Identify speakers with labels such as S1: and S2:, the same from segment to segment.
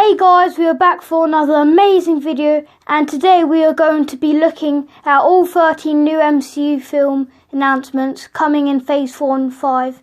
S1: Hey guys, we are back for another amazing video, and today we are going to be looking at all 13 new MCU film announcements coming in Phase 4 and 5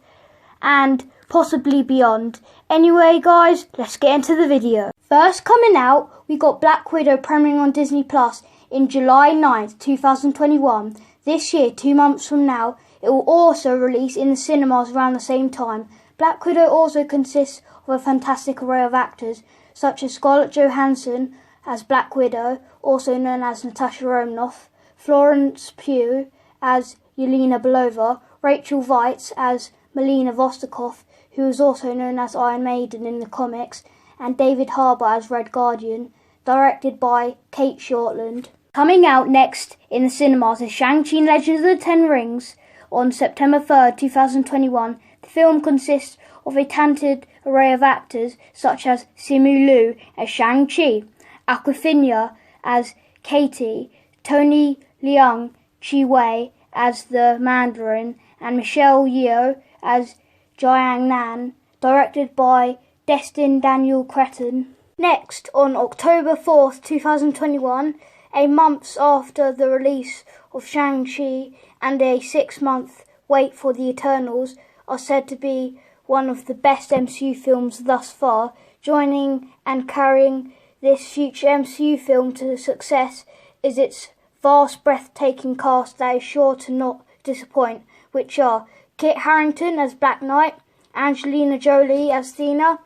S1: and possibly beyond. Anyway guys, let's get into the video. First coming out, we got Black Widow premiering on Disney Plus in July 9th, 2021. This year, 2 months from now, it will also release in the cinemas around the same time. Black Widow also consists of a fantastic array of actors, such as Scarlett Johansson as Black Widow, also known as Natasha Romanoff, Florence Pugh as Yelena Belova, Rachel Weisz as Melina Vostokoff, who is also known as Iron Maiden in the comics, and David Harbour as Red Guardian, directed by Kate Shortland. Coming out next in the cinemas is Shang-Chi and Legend of the Ten Rings on September 3rd, 2021. The film consists of a talented array of actors such as Simu Liu as Shang-Chi, Awkwafina as Katie, Tony Leung Chi Wei as the Mandarin, and Michelle Yeoh as Jiang Nan, directed by Destin Daniel Cretton. Next, on October 4th, 2021, a month after the release of Shang-Chi and a 6-month wait for The Eternals, are said to be one of the best MCU films thus far. Joining and carrying this future MCU film to success is its vast, breathtaking cast that is sure to not disappoint, which are Kit Harington as Black Knight, Angelina Jolie as Athena,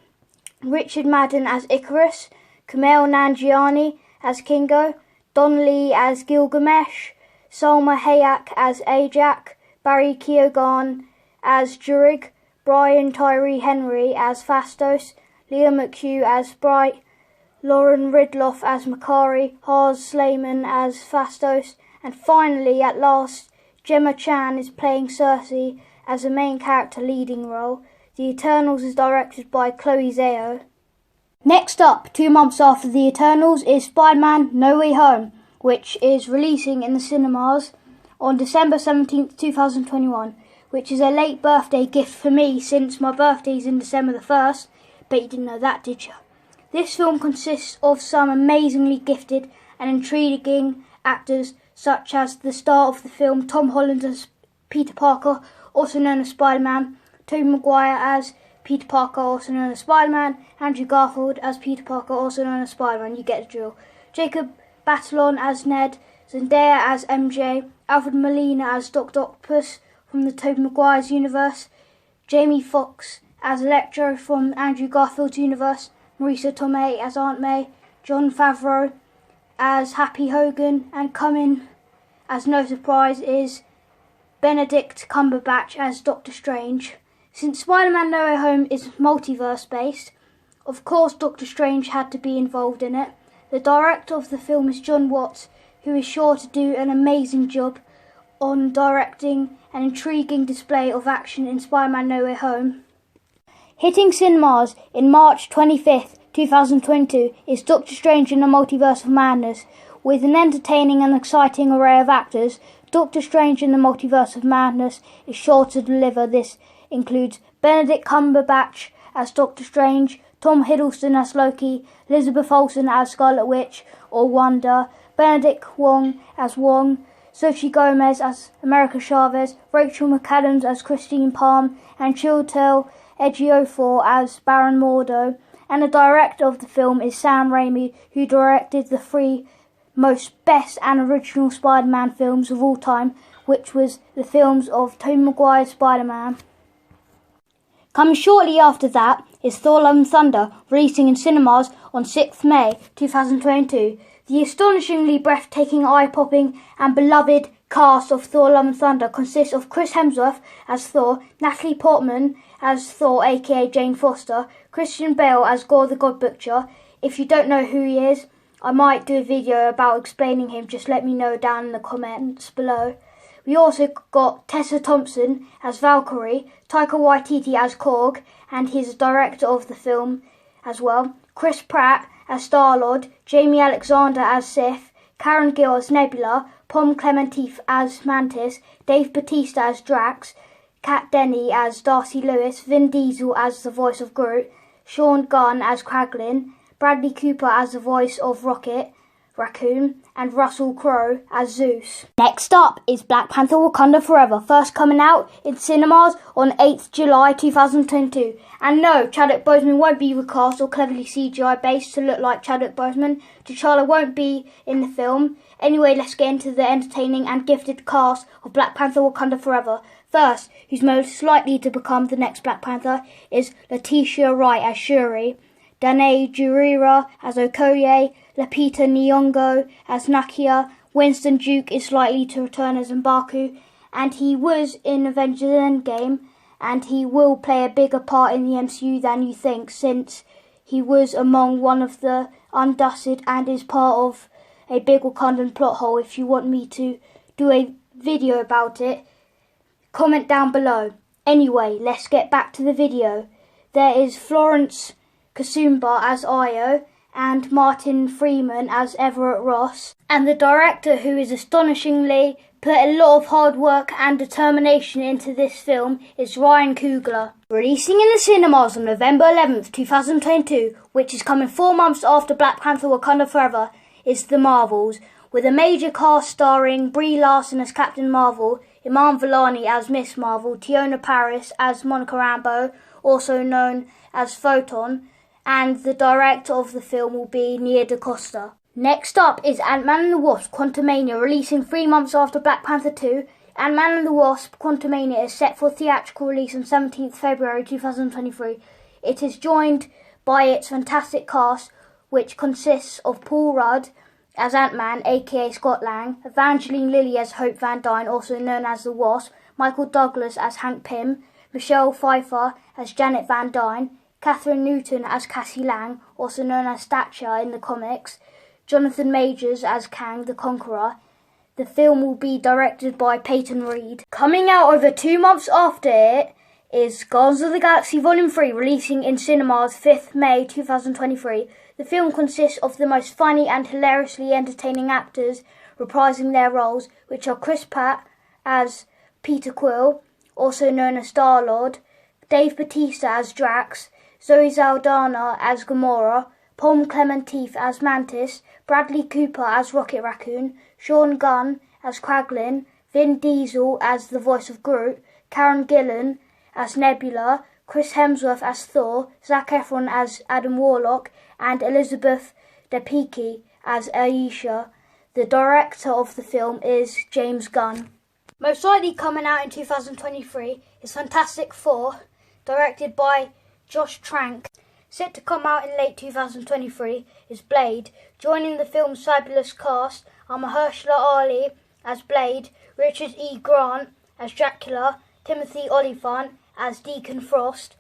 S1: Richard Madden as Ikaris, Kumail Nanjiani as Kingo, Don Lee as Gilgamesh, Salma Hayek as Ajak, Barry Keoghan as Druig, Brian Tyree Henry as Phastos, Leah McHugh as Bright, Lauren Ridloff as Makari, Hars Slayman as Phastos, and finally, at last, Gemma Chan is playing Cersei as the main character leading role. The Eternals is directed by Chloe Zhao. Next up, 2 months after The Eternals, is Spider-Man No Way Home, which is releasing in the cinemas on December 17th, 2021, which is a late birthday gift for me since my birthday is in December the 1st. Bet you didn't know that, did you? This film consists of some amazingly gifted and intriguing actors, such as the star of the film, Tom Holland as Peter Parker, also known as Spider-Man, Tobey Maguire as Peter Parker, also known as Spider-Man, Andrew Garfield as Peter Parker, also known as Spider-Man, you get the drill, Jacob Batalon as Ned, Zendaya as MJ, Alfred Molina as Dr. Octopus from the Tobey Maguire's universe, Jamie Foxx as Electro from Andrew Garfield's universe, Marisa Tomei as Aunt May, Jon Favreau as Happy Hogan, and coming as no surprise is Benedict Cumberbatch as Doctor Strange. Since Spider-Man No Way Home is multiverse based, of course Doctor Strange had to be involved in it. The director of the film is John Watts, who is sure to do an amazing job on directing an intriguing display of action in Spider-Man No Way Home. Hitting cinemas in March 25th, 2022 is Doctor Strange in the Multiverse of Madness. With an entertaining and exciting array of actors, Doctor Strange in the Multiverse of Madness is sure to deliver. This includes Benedict Cumberbatch as Doctor Strange, Tom Hiddleston as Loki, Elizabeth Olsen as Scarlet Witch or Wanda, Benedict Wong as Wong, Xochitl Gomez as America Chavez, Rachel McAdams as Christine Palm, and Chiwetel Ejiofor as Baron Mordo. And the director of the film is Sam Raimi, who directed the 3 most best and original Spider-Man films of all time, which was the films of Tobey Maguire's Spider-Man. Coming shortly after that is Thor Love and Thunder, releasing in cinemas on 6th May 2022. The astonishingly breathtaking, eye-popping and beloved cast of Thor Love and Thunder consists of Chris Hemsworth as Thor, Natalie Portman as Thor aka Jane Foster, Christian Bale as Gore the God Butcher. If you don't know who he is, I might do a video about explaining him, just let me know down in the comments below. We also got Tessa Thompson as Valkyrie, Taika Waititi as Korg, and he's the director of the film as well, Chris Pratt as Star-Lord, Jamie Alexander as Sif, Karen Gill as Nebula, Pom Klementieff as Mantis, Dave Bautista as Drax, Kat Denney as Darcy Lewis, Vin Diesel as the voice of Groot, Sean Gunn as Kraglin, Bradley Cooper as the voice of Rocket Raccoon, and Russell Crowe as Zeus. Next up is Black Panther Wakanda Forever, first coming out in cinemas on 8th July 2022. And no, Chadwick Boseman won't be recast or cleverly CGI based to look like Chadwick Boseman. T'Challa won't be in the film. Anyway, let's get into the entertaining and gifted cast of Black Panther Wakanda Forever. First, who's most likely to become the next Black Panther is Letitia Wright as Shuri, Danae Gurira as Okoye, Lupita Nyong'o as Nakia, Winston Duke is likely to return as M'Baku, and he was in Avengers Endgame, and he will play a bigger part in the MCU than you think, since he was among one of the undusted and is part of a big Wakandan plot hole. If you want me to do a video about it, comment down below. Anyway, let's get back to the video. There is Florence Kasumba as Io, and Martin Freeman as Everett Ross. And the director, who is astonishingly put a lot of hard work and determination into this film, is Ryan Coogler. Releasing in the cinemas on November 11th, 2022, which is coming 4 months after Black Panther Wakanda Forever, is The Marvels, with a major cast starring Brie Larson as Captain Marvel, Iman Vellani as Miss Marvel, Tiona Paris as Monica Rambeau, also known as Photon, and the director of the film will be Nia DaCosta. Next up is Ant-Man and the Wasp Quantumania, releasing 3 months after Black Panther 2. Ant-Man and the Wasp Quantumania is set for theatrical release on 17th February 2023. It is joined by its fantastic cast, which consists of Paul Rudd as Ant-Man, aka Scott Lang, Evangeline Lilly as Hope Van Dyne, also known as the Wasp, Michael Douglas as Hank Pym, Michelle Pfeiffer as Janet Van Dyne, Catherine Newton as Cassie Lang, also known as Stature in the comics, Jonathan Majors as Kang the Conqueror. The film will be directed by Peyton Reed. Coming out over 2 months after it is Guardians of the Galaxy Volume 3, releasing in cinemas 5th May 2023. The film consists of the most funny and hilariously entertaining actors reprising their roles, which are Chris Pratt as Peter Quill, also known as Star-Lord, Dave Bautista as Drax, Zoe Saldana as Gamora, Paul Clementif as Mantis, Bradley Cooper as Rocket Raccoon, Sean Gunn as Kraglin, Vin Diesel as the voice of Groot, Karen Gillan as Nebula, Chris Hemsworth as Thor, Zac Efron as Adam Warlock, and Elizabeth Debicki as Aisha. The director of the film is James Gunn. Most likely coming out in 2023 is Fantastic Four, directed by Josh Trank. Set to come out in late 2023 is Blade. Joining the film's fabulous cast are Mahershala Ali as Blade, Richard E. Grant as Dracula, Timothy Olyphant as Deacon Frost,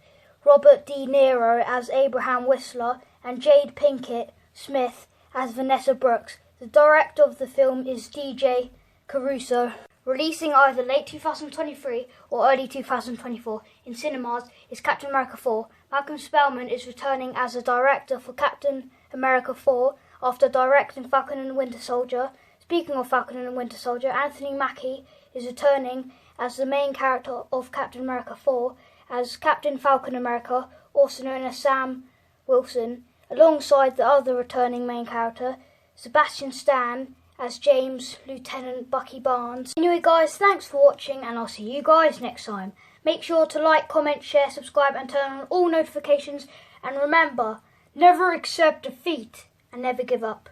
S1: Robert De Niro as Abraham Whistler, and Jade Pinkett Smith as Vanessa Brooks. The director of the film is DJ Caruso. Releasing either late 2023 or early 2024 in cinemas is Captain America 4. Malcolm Spellman is returning as a director for Captain America 4 after directing Falcon and the Winter Soldier. Speaking of Falcon and the Winter Soldier, Anthony Mackie is returning as the main character of Captain America 4 as Captain Falcon America, also known as Sam Wilson, alongside the other returning main character, Sebastian Stan, as James Lieutenant Bucky Barnes. Anyway guys, thanks for watching, and I'll see you guys next time. Make sure to like, comment, share, subscribe and turn on all notifications, and remember, never accept defeat and never give up.